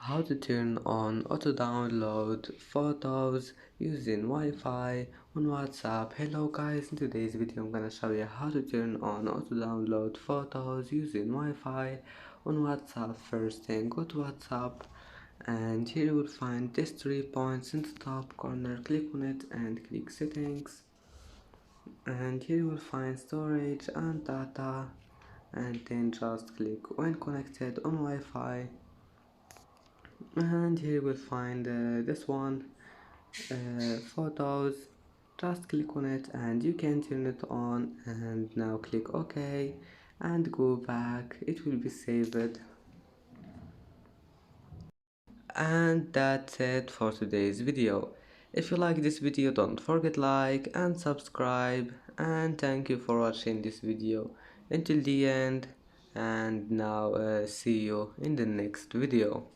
How to turn on auto download photos using Wi-Fi on WhatsApp. Hello guys, in today's video I'm gonna show you how to turn on auto download photos using Wi-Fi on WhatsApp. First thing, go to WhatsApp and here you will find these 3 points in the top corner. Click on it and click settings, and here you will find storage and data, and then just click when connected on Wi-Fi, and here you will find this one, photos. Just click on it and you can turn it on, and now click OK and go back. It will be saved. And that's it for today's video. If you like this video, don't forget like and subscribe, and thank you for watching this video until the end. And now see you in the next video.